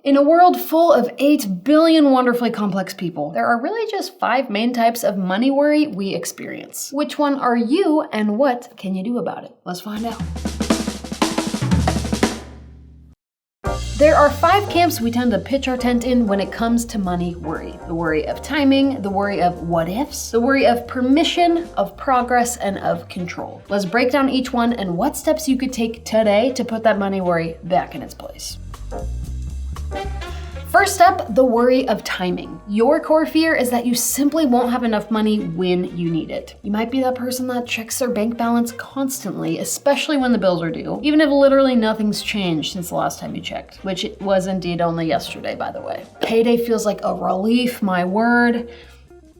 In a world full of 8 billion wonderfully complex people, there are really just 5 main types of money worry we experience. Which one are you and what can you do about it? Let's find out. There are 5 camps we tend to pitch our tent in when it comes to money worry. The worry of timing, the worry of what-ifs, the worry of permission, of progress, and of control. Let's break down each one and what steps you could take today to put that money worry back in its place. First up, the worry of timing. Your core fear is that you simply won't have enough money when you need it. You might be that person that checks their bank balance constantly, especially when the bills are due, even if literally nothing's changed since the last time you checked, which it was indeed only yesterday, by the way. Payday feels like a relief, my word,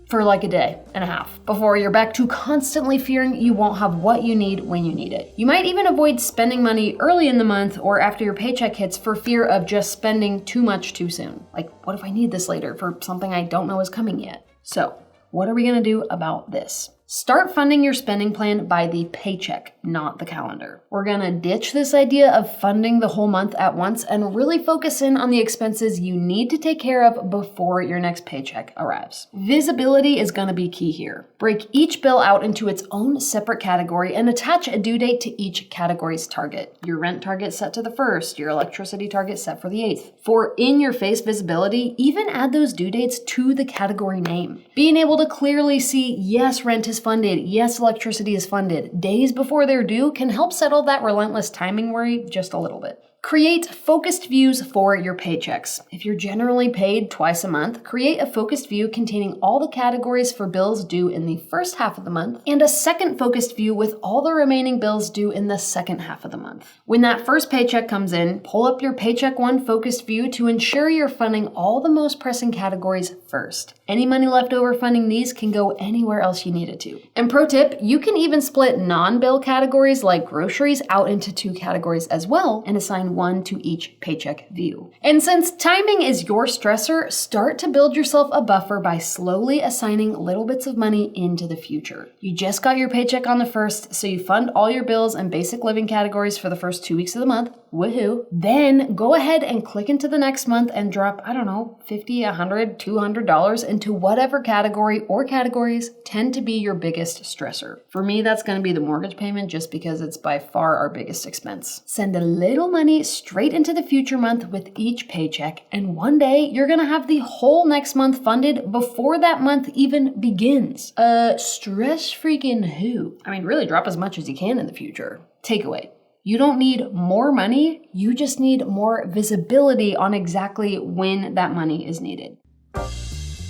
for like a day and a half before you're back to constantly fearing you won't have what you need when you need it. You might even avoid spending money early in the month or after your paycheck hits for fear of just spending too much too soon. Like, what if I need this later for something I don't know is coming yet? So, what are we gonna do about this? Start funding your spending plan by the paycheck, not the calendar. We're gonna ditch this idea of funding the whole month at once and really focus in on the expenses you need to take care of before your next paycheck arrives. Visibility is gonna be key here. Break each bill out into its own separate category and attach a due date to each category's target. Your rent target set to the 1st, your electricity target set for the 8th. For in-your-face visibility, even add those due dates to the category name. Being able to clearly see, yes, rent is funded, yes, electricity is funded, days before they're due can help settle that relentless timing worry just a little bit. Create focused views for your paychecks. If you're generally paid twice a month, create a focused view containing all the categories for bills due in the first half of the month and a second focused view with all the remaining bills due in the second half of the month. When that first paycheck comes in, pull up your Paycheck One focused view to ensure you're funding all the most pressing categories first. Any money left over funding these can go anywhere else you need it to. And pro tip, you can even split non-bill categories like groceries out into 2 categories as well and assign 1 to each paycheck view. And since timing is your stressor, start to build yourself a buffer by slowly assigning little bits of money into the future. You just got your paycheck on the 1st, so you fund all your bills and basic living categories for the first 2 weeks of the month. Woohoo. Then go ahead and click into the next month and drop, I don't know, $50, $100, $200 into whatever category or categories tend to be your biggest stressor. For me, that's going to be the mortgage payment just because it's by far our biggest expense. Send a little money straight into the future month with each paycheck, and one day you're going to have the whole next month funded before that month even begins. Stress freaking who? I mean, really drop as much as you can in the future. Takeaway. You don't need more money, you just need more visibility on exactly when that money is needed.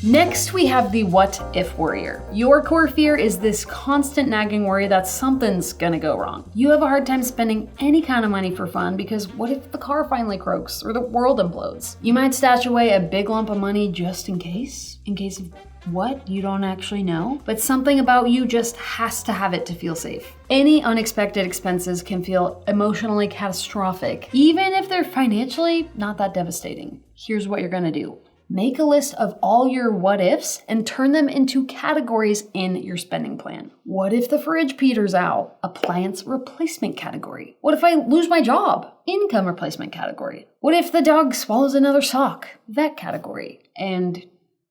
Next, we have the what-if worrier. Your core fear is this constant nagging worry that something's gonna go wrong. You have a hard time spending any kind of money for fun because what if the car finally croaks or the world implodes? You might stash away a big lump of money just in case? In case of what? You don't actually know? But something about you just has to have it to feel safe. Any unexpected expenses can feel emotionally catastrophic, even if they're financially not that devastating. Here's what you're gonna do. Make a list of all your what-ifs and turn them into categories in your spending plan. What if the fridge peters out? Appliance replacement category. What if I lose my job? Income replacement category. What if the dog swallows another sock? Vet category. And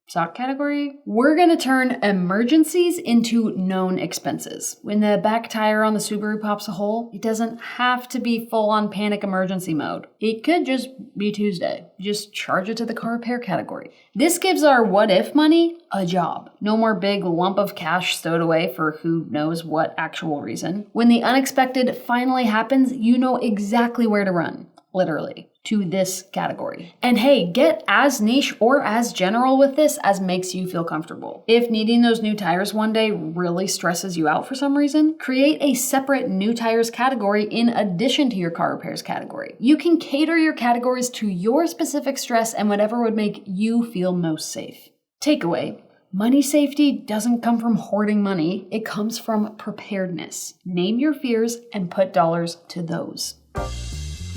sock category? We're gonna turn emergencies into known expenses. When the back tire on the Subaru pops a hole, it doesn't have to be full-on panic emergency mode. It could just be Tuesday. Just charge it to the car repair category. This gives our what-if money a job. No more big lump of cash stowed away for who knows what actual reason. When the unexpected finally happens, you know exactly where to run. Literally, to this category. And hey, get as niche or as general with this as makes you feel comfortable. If needing those new tires one day really stresses you out for some reason, create a separate new tires category in addition to your car repairs category. You can cater your categories to your specific stress and whatever would make you feel most safe. Takeaway. Money safety doesn't come from hoarding money, it comes from preparedness. Name your fears and put dollars to those.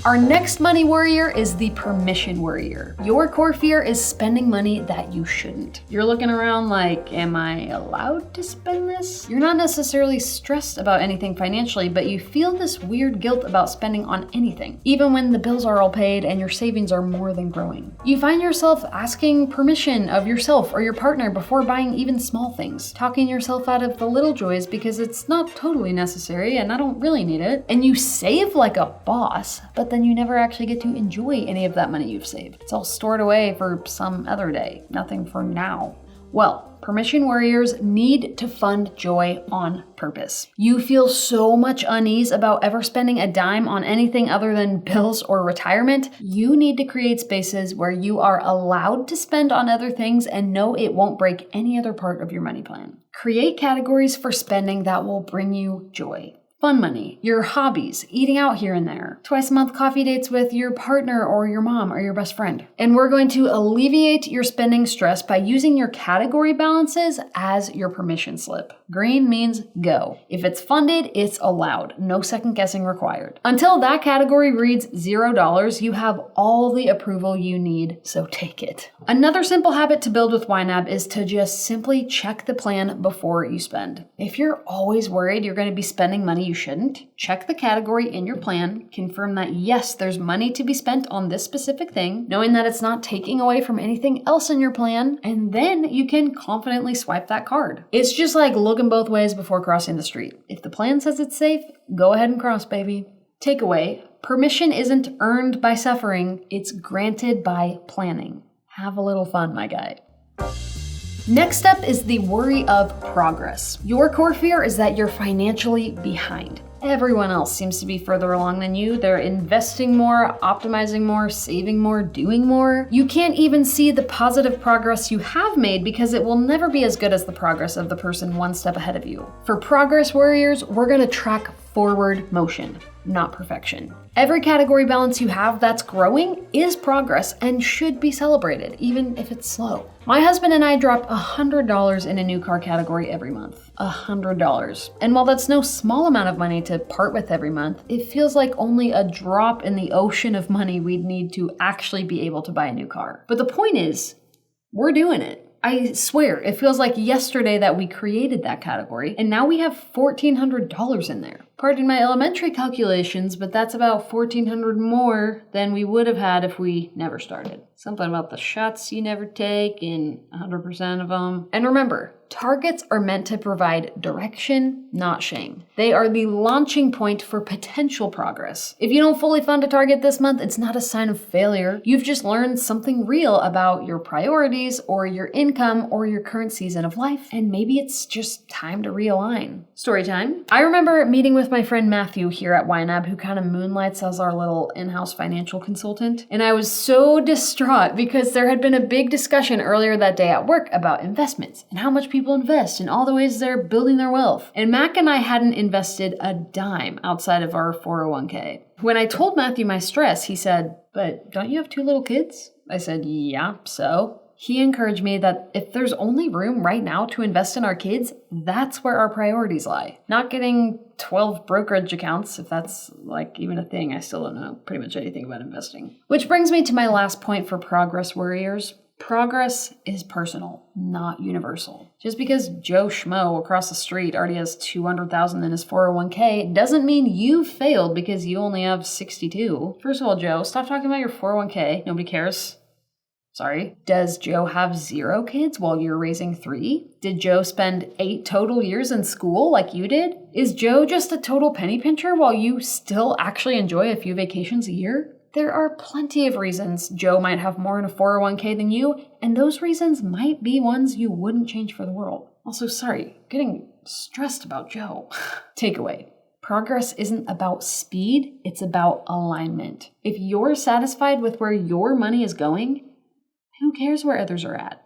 Our next money warrior is the permission warrior. Your core fear is spending money that you shouldn't. You're looking around like, am I allowed to spend this? You're not necessarily stressed about anything financially, but you feel this weird guilt about spending on anything, even when the bills are all paid and your savings are more than growing. You find yourself asking permission of yourself or your partner before buying even small things, talking yourself out of the little joys because it's not totally necessary and I don't really need it. And you save like a boss, but then you never actually get to enjoy any of that money you've saved. It's all stored away for some other day, nothing for now. Well, permission warriors need to fund joy on purpose. You feel so much unease about ever spending a dime on anything other than bills or retirement. You need to create spaces where you are allowed to spend on other things and know it won't break any other part of your money plan. Create categories for spending that will bring you joy. Fun money, your hobbies, eating out here and there, twice a month coffee dates with your partner or your mom or your best friend. And we're going to alleviate your spending stress by using your category balances as your permission slip. Green means go. If it's funded, it's allowed. No second guessing required. Until that category reads $0, you have all the approval you need, so take it. Another simple habit to build with YNAB is to just simply check the plan before you spend. If you're always worried you're going to be spending money you shouldn't, check the category in your plan, confirm that yes, there's money to be spent on this specific thing, knowing that it's not taking away from anything else in your plan, and then you can confidently swipe that card. It's just like looking both ways before crossing the street. If the plan says it's safe, go ahead and cross, baby. Takeaway: permission isn't earned by suffering, it's granted by planning. Have a little fun, my guy. Next up is the worry of progress. Your core fear is that you're financially behind. Everyone else seems to be further along than you. They're investing more, optimizing more, saving more, doing more. You can't even see the positive progress you have made because it will never be as good as the progress of the person one step ahead of you. For progress warriors, we're gonna track forward motion, not perfection. Every category balance you have that's growing is progress and should be celebrated, even if it's slow. My husband and I drop $100 in a new car category every month. $100. And while that's no small amount of money to part with every month, it feels like only a drop in the ocean of money we'd need to actually be able to buy a new car. But the point is, we're doing it. I swear, it feels like yesterday that we created that category, and now we have $1,400 in there. Pardon my elementary calculations, but that's about $1,400 more than we would have had if we never started. Something about the shots you never take in 100% of them. And remember, targets are meant to provide direction, not shame. They are the launching point for potential progress. If you don't fully fund a target this month, it's not a sign of failure. You've just learned something real about your priorities or your income or your current season of life, and maybe it's just time to realign. Story time. I remember meeting with my friend Matthew here at YNAB, who kind of moonlights as our little in-house financial consultant, and I was so distraught because there had been a big discussion earlier that day at work about investments and how much people invest and all the ways they're building their wealth. And Mac and I hadn't invested a dime outside of our 401k. When I told Matthew my stress, he said, "But don't you have 2 little kids?" I said, "Yeah, so?" He encouraged me that if there's only room right now to invest in our kids, that's where our priorities lie. Not getting 12 brokerage accounts, if that's like even a thing. I still don't know pretty much anything about investing. Which brings me to my last point for progress warriors. Progress is personal, not universal. Just because Joe Schmo across the street already has $200,000 in his 401k doesn't mean you failed because you only have 62. First of all, Joe, stop talking about your 401k. Nobody cares. Sorry. Does Joe have 0 kids while you're raising 3? Did Joe spend 8 total years in school like you did? Is Joe just a total penny pincher while you still actually enjoy a few vacations a year? There are plenty of reasons Joe might have more in a 401k than you, and those reasons might be ones you wouldn't change for the world. Also, sorry, getting stressed about Joe. Takeaway. Progress isn't about speed, it's about alignment. If you're satisfied with where your money is going, who cares where others are at?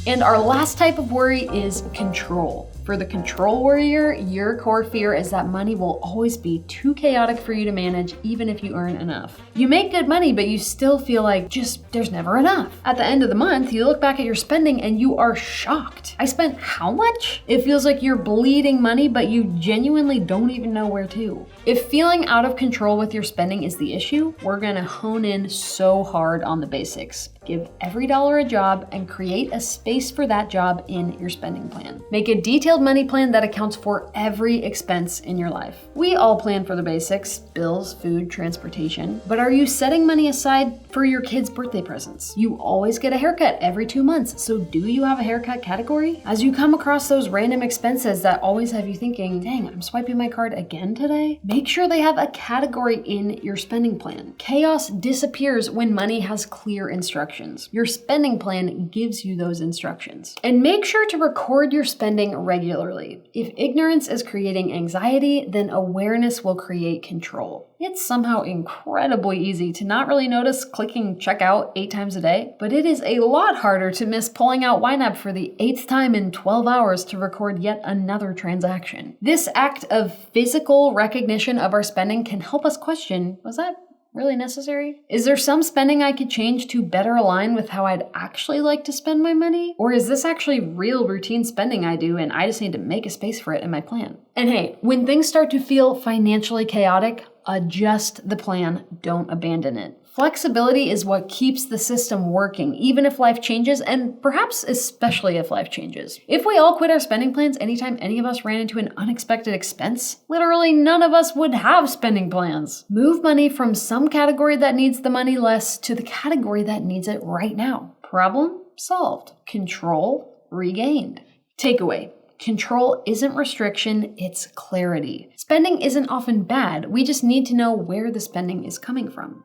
And our last type of worry is control. For the control warrior, your core fear is that money will always be too chaotic for you to manage even if you earn enough. You make good money, but you still feel like there's never enough. At the end of the month, you look back at your spending and you are shocked. I spent how much? It feels like you're bleeding money, but you genuinely don't even know where to. If feeling out of control with your spending is the issue, we're gonna hone in so hard on the basics. Give every dollar a job and create a space for that job in your spending plan. Make a detailed money plan that accounts for every expense in your life. We all plan for the basics, bills, food, transportation, but are you setting money aside for your kids' birthday presents? You always get a haircut every 2 months, so do you have a haircut category? As you come across those random expenses that always have you thinking, dang, I'm swiping my card again today, make sure they have a category in your spending plan. Chaos disappears when money has clear instructions. Your spending plan gives you those instructions. And make sure to record your spending regularly. If ignorance is creating anxiety, then awareness will create control. It's somehow incredibly easy to not really notice clicking checkout 8 times a day, but it is a lot harder to miss pulling out YNAB for the 8th time in 12 hours to record yet another transaction. This act of physical recognition of our spending can help us question, was that really necessary? Is there some spending I could change to better align with how I'd actually like to spend my money? Or is this actually real routine spending I do and I just need to make a space for it in my plan? And hey, when things start to feel financially chaotic, adjust the plan, don't abandon it. Flexibility is what keeps the system working, even if life changes, and perhaps especially if life changes. If we all quit our spending plans anytime any of us ran into an unexpected expense, literally none of us would have spending plans. Move money from some category that needs the money less to the category that needs it right now. Problem solved. Control regained. Takeaway. Control isn't restriction, it's clarity. Spending isn't often bad, we just need to know where the spending is coming from.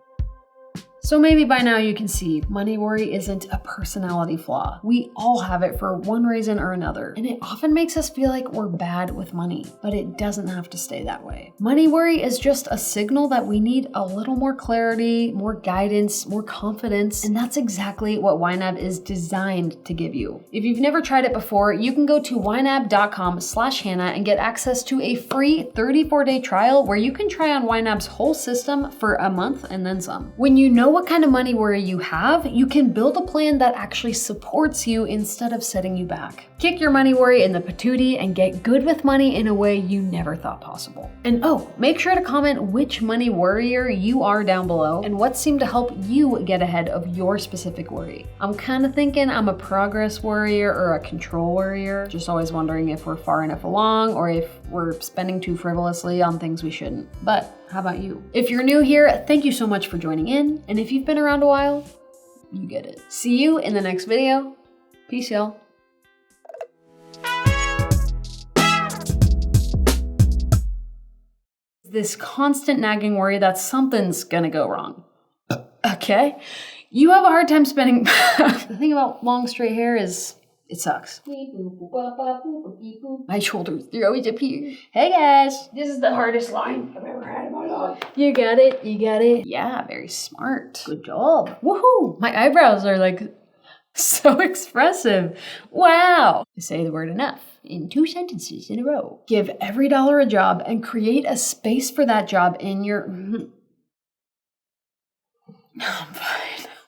So maybe by now you can see money worry isn't a personality flaw. We all have it for one reason or another, and it often makes us feel like we're bad with money, but it doesn't have to stay that way. Money worry is just a signal that we need a little more clarity, more guidance, more confidence, and that's exactly what YNAB is designed to give you. If you've never tried it before, you can go to ynab.com/Hannah and get access to a free 34-day trial where you can try on YNAB's whole system for a month and then some. When you know what kind of money worry you have, you can build a plan that actually supports you instead of setting you back. Kick your money worry in the patootie and get good with money in a way you never thought possible. And oh, make sure to comment which money worrier you are down below and what seemed to help you get ahead of your specific worry. I'm kind of thinking I'm a progress worrier or a control worrier, just always wondering if we're far enough along or if we're spending too frivolously on things we shouldn't. But how about you? If you're new here, thank you so much for joining in. And if you've been around a while, you get it. See you in the next video. Peace, y'all. This constant nagging worry that something's gonna go wrong. Okay? You have a hard time spending. The thing about long straight hair is it sucks. My shoulders, they always appear. Hey guys, this is the hardest line I've ever had in my life. You got it, you got it. Yeah, very smart. Good job. Woohoo! My eyebrows are like so expressive. Wow. Say the word enough in 2 sentences in a row. Give every dollar a job and create a space for that job in your... I'm